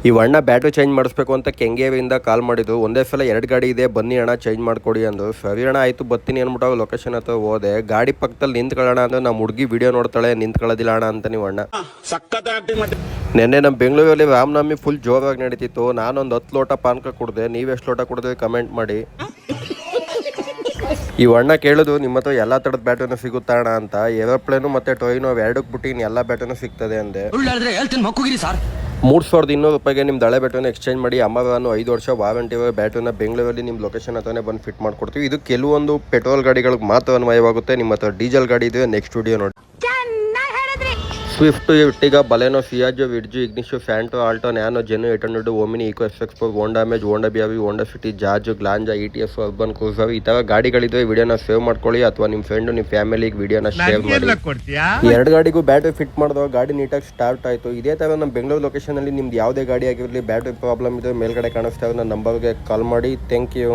ಈ ಅಣ್ಣ battery change ಮಾಡಿಸ್ಬೇಕು ಅಂತ ಕೆಂಗೇರಿಯಿಂದ ಕಾಲ್ ಮಾಡಿದ್ದು. ಒಂದೇ ಸಲ 2 ಗಾಡಿ ಇದೆ, ಬನ್ನಿ ಅಣ್ಣ ಚೇಂಜ್ ಮಾಡ್ಕೊಡಿ ಅಂದು. ಸರಿ ಅಣ್ಣ ಆಯಿತು ಬರ್ತೀನಿ ಅಂದ್ಬಿಟ್ಟು ಲೊಕೇಶನ್ ಹತ್ರ ಹೋದೆ. ಗಾಡಿ ಪಕ್ಕದಲ್ಲಿ ನಿಂತ್ಕೊಳ್ಳೋಣ ಅಂದ್ರೆ ನಮ್ಮ ಹುಡುಗಿ ವಿಡಿಯೋ ನೋಡ್ತಾಳೆ, ನಿಂತ್ಕೊಳ್ಳೋದಿಲ್ಲ ಅಣ್ಣ ಅಂತ ನೀವು ಅಣ್ಣ. ನೆನ್ನೆ ನಮ್ಮ ಬೆಂಗಳೂರಲ್ಲಿ ರಾಮನವಮಿ ಫುಲ್ ಜೋರಾಗಿ ನಡೀತಿತ್ತು. ನಾನೊಂದು 10 ಲೋಟ ಪಾನಕ ಕುಡ್ದೆ. ನೀವೆಷ್ಟು ಲೋಟ ಕುಡಿದ್ರೆ ಕಮೆಂಟ್ ಮಾಡಿ. ಈ ಅಣ್ಣ ಕೇಳಿದ್ರು ನಿಮ್ಮ ಹತ್ರ ಎಲ್ಲ ಥರದ ಬ್ಯಾಟ್ರಿನೂ ಸಿಗುತ್ತಾ ಅಣ್ಣ ಅಂತ. ಏರೋಪ್ಲೇನು ಮತ್ತು ಟ್ರೈನು ಎರಡಕ್ಕೆ ಬಿಟ್ಟು ಇನ್ನು ಎಲ್ಲ ಬ್ಯಾಟ್ರಿನೂ ಸಿಗ್ತದೆ ಅಂದೆ. 3200 ರೂಪಾಯಿಗೆ ನಿಮ್ಮ ಹಳೆ ಬ್ಯಾಟ್ರಿನ ಎಕ್ಸ್ಚೇಂಜ್ ಮಾಡಿ. ಅಮರಾನು 5 ವರ್ಷ ವಾರಂಟಿ ಬ್ಯಾಟ್ರಿನ ಬೆಂಗಳೂರಲ್ಲಿ ನಿಮ್ಮ ಲೊಕೇಶನ್ ಹತ್ರನೇ ಬಂದು ಫಿಟ್ ಮಾಡ್ಕೊಡ್ತೀವಿ. ಇದು ಕೆಲವೊಂದು ಪೆಟ್ರೋಲ್ ಗಾಡಿಗಳಿಗೆ ಮಾತ್ರ ಅನ್ವಯವಾಗುತ್ತೆ. ನಿಮ್ಮ ಹತ್ರ ಡೀಸೆಲ್ ಗಾಡಿ ಇದ್ರೆ ನೆಕ್ಸ್ಟ್ ವಿಡಿಯೋ ನೋಡಿ. ಸ್ವಿಫ್ಟ್, ಇರ್ಟಿಗಾ, ಬಲೆನೋ, ಸಿಯಾಜೋ, ವಿಡ್ಜು, ಇಗ್ನಿಶು, ಫ್ಯಾಂಟೋ, Alto, Nano, Zen 800, Omni, Eeco ಎಕ್ಸ್4, ಹೋಂಡಾ ಅಮೇಜ್, ಹೋಂಡಾ ಬಿಯಾವಿ, Honda City, Jazz, Glanza, ETS, urban cruiser ಈ ಥರ ಗಾಡಿಗಳಿದ್ರೆ ವಿಡಿಯೋನ ಸೇವ್ ಮಾಡ್ಕೊಳ್ಳಿ. ಅಥವಾ ನಿಮ್ಮ ಫ್ರೆಂಡು ನಿಮ್ಮ ಫ್ಯಾಮಿಲಿಗೆ ವಿಡಿಯೋನ ಶೇರ್ ಮಾಡಿ. 2 ಗಾಡಿಗೂ ಬ್ಯಾಟ್ರಿ ಫಿಟ್ ಮಾಡಿದಾಗ ಗಾಡಿ ನೀಟಾಗಿ ಸ್ಟಾರ್ಟ್ ಆಯಿತು. ಇದೇ ಥರ ನಮ್ಮ ಬೆಂಗಳೂರು ಲೊಕೇಶನಲ್ಲಿ ನಿಮ್ದು ಯಾವುದೇ ಗಾಡಿ ಆಗಿರಲಿ ಬ್ಯಾಟ್ರಿ ಪ್ರಾಬ್ಲಮ್ ಇದ್ದರೆ ಮೇಲ್ಗಡೆ ಕಾಣಿಸ್ತಾ ಇರೋ ನನ್ನ ನಂಬರ್ಗೆ ಕಾಲ್ ಮಾಡಿ. Thank you.